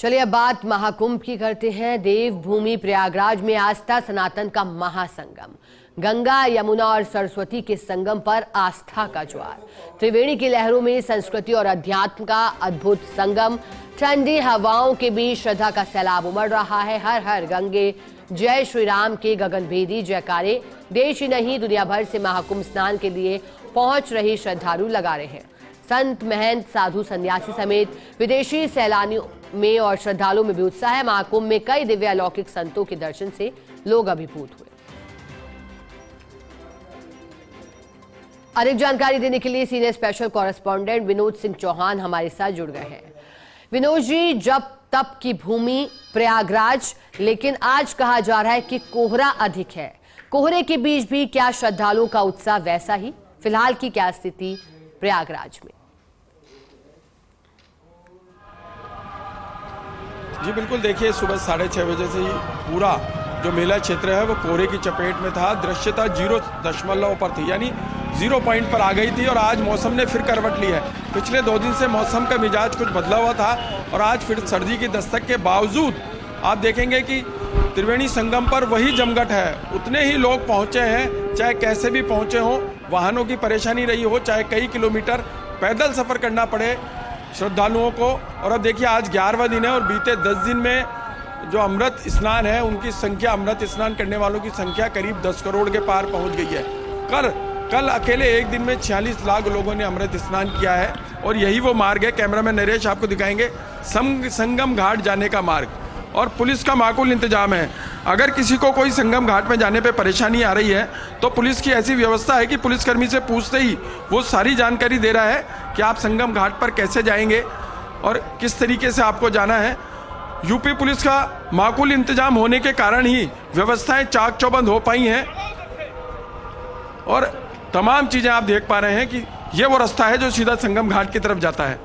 चलिए अब बात महाकुंभ की करते हैं। देवभूमि प्रयागराज में आस्था सनातन का महासंगम, गंगा यमुना और सरस्वती के संगम पर आस्था का ज्वार। त्रिवेणी की लहरों में संस्कृति और अध्यात्म का अद्भुत संगम। ठंडी हवाओं के बीच श्रद्धा का सैलाब उमड़ रहा है। हर हर गंगे, जय श्री राम के गगनभेदी जयकारे देश ही नहीं दुनिया भर से महाकुंभ स्नान के लिए पहुंच रहे श्रद्धालु लगा रहे हैं। संत, महंत, साधु, सन्यासी समेत विदेशी सैलानियों में और श्रद्धालुओं में भी उत्साह है। महाकुंभ में कई दिव्य अलौकिक संतों के दर्शन से लोग अभिभूत हुए। अधिक जानकारी देने के लिए senior special correspondent Vinod Singh Chauhan हमारे साथ जुड़ गए हैं। विनोद जी, जब तप की भूमि प्रयागराज, लेकिन आज कहा जा रहा है कि कोहरा अधिक है। कोहरे के बीच भी क्या श्रद्धालुओं का उत्साह वैसा ही? फिलहाल की क्या स्थिति प्रयागराज में? जी बिल्कुल, देखिए सुबह 6:30 बजे से ही पूरा जो मेला क्षेत्र है वो कोहरे की चपेट में था। दृश्यता 0.0 पर थी, यानी 0 पॉइंट पर आ गई थी। और आज मौसम ने फिर करवट ली है। पिछले 2 दिन से मौसम का मिजाज कुछ बदला हुआ था और आज फिर सर्दी की दस्तक के बावजूद आप देखेंगे कि त्रिवेणी संगम पर वही जमघट है। उतने ही लोग पहुंचे हैं, चाहे कैसे भी पहुंचे हों, वाहनों की परेशानी रही हो, चाहे कई किलोमीटर पैदल सफ़र करना पड़े श्रद्धालुओं को। और अब देखिए आज 11वां दिन है और बीते 10 दिन में जो अमृत स्नान है उनकी संख्या, अमृत स्नान करने वालों की संख्या करीब 10 करोड़ के पार पहुंच गई है। कल अकेले एक दिन में 46 लाख लोगों ने अमृत स्नान किया है। और यही वो मार्ग है, कैमरामैन नरेश आपको दिखाएंगे, संगम घाट जाने का मार्ग। और पुलिस का माकूल इंतजाम है। अगर किसी को कोई संगम घाट में जाने पे परेशानी आ रही है तो पुलिस की ऐसी व्यवस्था है कि पुलिसकर्मी से पूछते ही वो सारी जानकारी दे रहा है कि आप संगम घाट पर कैसे जाएंगे और किस तरीके से आपको जाना है। यूपी पुलिस का माकूल इंतजाम होने के कारण ही व्यवस्थाएं चाक चौबंद हो पाई हैं और तमाम चीज़ें आप देख पा रहे हैं कि ये वो रास्ता है जो सीधा संगम घाट की तरफ जाता है।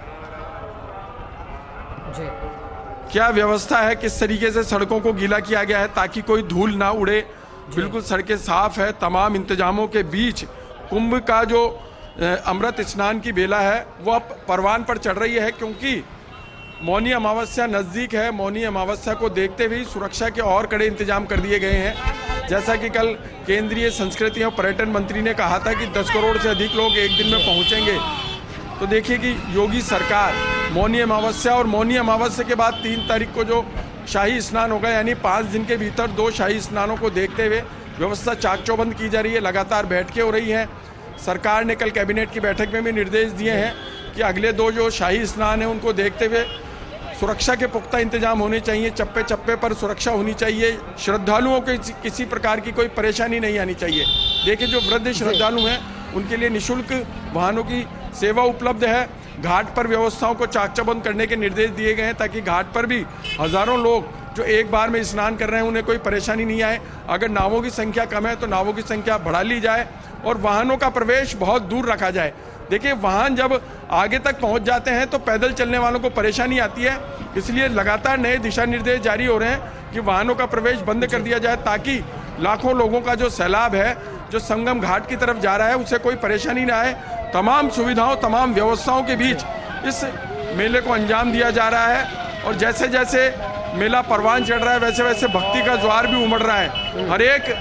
क्या व्यवस्था है, किस तरीके से सड़कों को गीला किया गया है ताकि कोई धूल ना उड़े। बिल्कुल सड़कें साफ है। तमाम इंतजामों के बीच कुंभ का जो अमृत स्नान की बेला है वो अब परवान पर चढ़ रही है, क्योंकि मौनी अमावस्या नज़दीक है। मौनी अमावस्या को देखते हुए सुरक्षा के और कड़े इंतजाम कर दिए गए हैं। जैसा कि कल केंद्रीय संस्कृति और पर्यटन मंत्री ने कहा था कि 10 करोड़ से अधिक लोग एक दिन में पहुंचेंगे। तो देखिए कि योगी सरकार मौनी अमावस्या और मौनी अमावस्या के बाद 3 तारीख को जो शाही स्नान होगा, यानी 5 दिन के भीतर 2 शाही स्नानों को देखते हुए व्यवस्था चाक चौबंद की जा रही है। लगातार बैठकें हो रही हैं। सरकार ने कल कैबिनेट की बैठक में भी निर्देश दिए हैं कि अगले 2 जो शाही स्नान हैं उनको देखते हुए सुरक्षा के पुख्ता इंतजाम होने चाहिए। चप्पे चप्पे पर सुरक्षा होनी चाहिए। श्रद्धालुओं को किसी प्रकार की कोई परेशानी नहीं आनी चाहिए। देखिए जो वृद्ध श्रद्धालु हैं उनके लिए निःशुल्क वाहनों की सेवा उपलब्ध है। घाट पर व्यवस्थाओं को चाक चौबंद करने के निर्देश दिए गए हैं ताकि घाट पर भी हज़ारों लोग जो एक बार में स्नान कर रहे हैं उन्हें कोई परेशानी नहीं आए। अगर नावों की संख्या कम है तो नावों की संख्या बढ़ा ली जाए और वाहनों का प्रवेश बहुत दूर रखा जाए। देखिए वाहन जब आगे तक पहुंच जाते हैं तो पैदल चलने वालों को परेशानी आती है, इसलिए लगातार नए दिशा निर्देश जारी हो रहे हैं कि वाहनों का प्रवेश बंद कर दिया जाए ताकि लाखों लोगों का जो सैलाब है जो संगम घाट की तरफ जा रहा है उसे कोई परेशानी ना आए। तमाम सुविधाओं, तमाम व्यवस्थाओं के बीच इस मेले को अंजाम दिया जा रहा है। और जैसे जैसे मेला परवान चढ़ रहा है वैसे वैसे भक्ति का ज्वार भी उमड़ रहा है। हर एक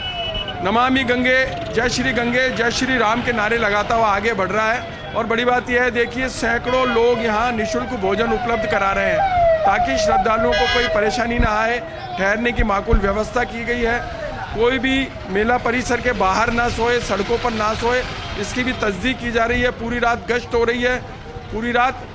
नमामि गंगे, जय श्री राम के नारे लगाता हुआ आगे बढ़ रहा है। और बड़ी बात यह है, देखिए सैकड़ों लोग यहाँ निःशुल्क भोजन उपलब्ध करा रहे हैं ताकि श्रद्धालुओं को कोई परेशानी ना आए। ठहरने की माकूल व्यवस्था की गई है। कोई भी मेला परिसर के बाहर ना सोए, सड़कों पर ना सोए, इसकी भी तस्दीक की जा रही है। पूरी रात गश्त हो रही है। पूरी रात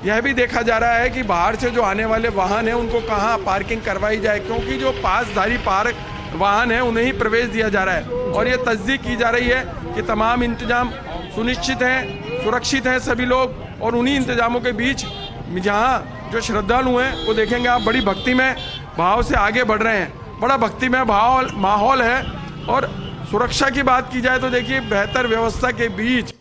यह भी देखा जा रहा है कि बाहर से जो आने वाले वाहन हैं उनको कहाँ पार्किंग करवाई जाए, क्योंकि जो पासधारी पार्क वाहन है उन्हें ही प्रवेश दिया जा रहा है। और ये तस्दीक की जा रही है कि तमाम इंतजाम सुनिश्चित हैं, सुरक्षित हैं सभी लोग। और उन्हीं इंतजामों के बीच जहाँ जो श्रद्धालु हैं वो देखेंगे आप बड़ी भक्ति में भाव से आगे बढ़ रहे हैं। बड़ा भक्तिमय माहौल है। और सुरक्षा की बात की जाए तो देखिए बेहतर व्यवस्था के बीच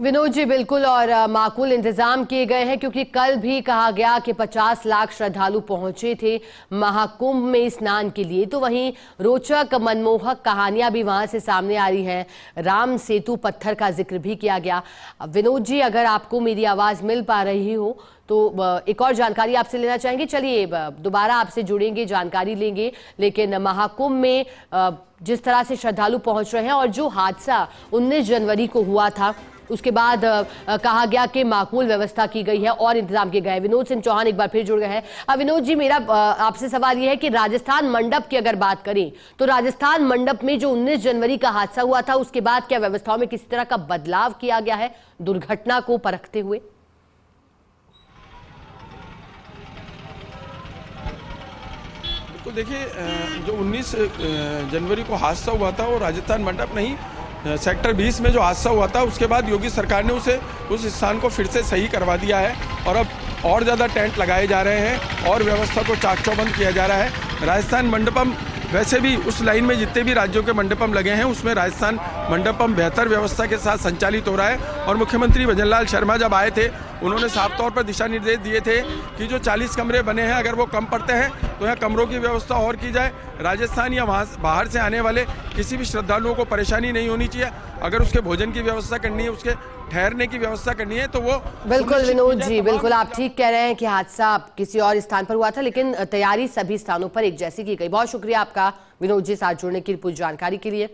विनोद जी, बिल्कुल, और माकूल इंतजाम किए गए हैं क्योंकि कल भी कहा गया कि 50 लाख श्रद्धालु पहुंचे थे महाकुंभ में स्नान के लिए। तो वहीं रोचक मनमोहक कहानियां भी वहां से सामने आ रही हैं। राम सेतु पत्थर का जिक्र भी किया गया। विनोद जी, अगर आपको मेरी आवाज मिल पा रही हो तो एक और जानकारी आपसे लेना चाहेंगे। चलिए दोबारा आपसे जुड़ेंगे, जानकारी लेंगे। लेकिन महाकुंभ में जिस तरह से श्रद्धालु पहुंच रहे हैं और जो हादसा 19 जनवरी को हुआ था, उसके बाद कहा गया कि माकूल व्यवस्था की गई है और इंतजाम किए गए हैं। विनोद सिंह चौहान एक बार फिर जुड़ गए हैं। विनोद जी, मेरा आपसे सवाल यह है कि राजस्थान मंडप की अगर बात करें तो राजस्थान मंडप में जो 19 जनवरी का हादसा हुआ था, उसके बाद क्या व्यवस्थाओं में किसी तरह का बदलाव किया गया है दुर्घटना को परखते हुए? तो देखिए, जो 19 जनवरी को हादसा हुआ था वो राजस्थान मंडप नहीं, सेक्टर 20 में जो हादसा हुआ था उसके बाद योगी सरकार ने उस स्थान को फिर से सही करवा दिया है और अब और ज़्यादा टेंट लगाए जा रहे हैं और व्यवस्था को चाक चौबंद किया जा रहा है। राजस्थान मंडपम, वैसे भी उस लाइन में जितने भी राज्यों के मंडपम लगे हैं उसमें राजस्थान मंडपम बेहतर व्यवस्था के साथ संचालित हो रहा है। और मुख्यमंत्री भजनलाल शर्मा जब आए थे, उन्होंने साफ तौर पर दिशा निर्देश दिए थे कि जो 40 कमरे बने हैं, अगर वो कम पड़ते हैं तो यहाँ कमरों की व्यवस्था और की जाए। राजस्थान या वहाँ बाहर से आने वाले किसी भी श्रद्धालुओं को परेशानी नहीं होनी चाहिए। अगर उसके भोजन की व्यवस्था करनी है, उसके ठहरने की व्यवस्था करनी है तो वो बिल्कुल। विनोद जी, बिल्कुल आप ठीक कह रहे हैं कि हादसा किसी और स्थान पर हुआ था, लेकिन तैयारी सभी स्थानों पर एक जैसी की गई। बहुत शुक्रिया आपका विनोद जी, साथ जुड़ने की पूरी जानकारी के लिए।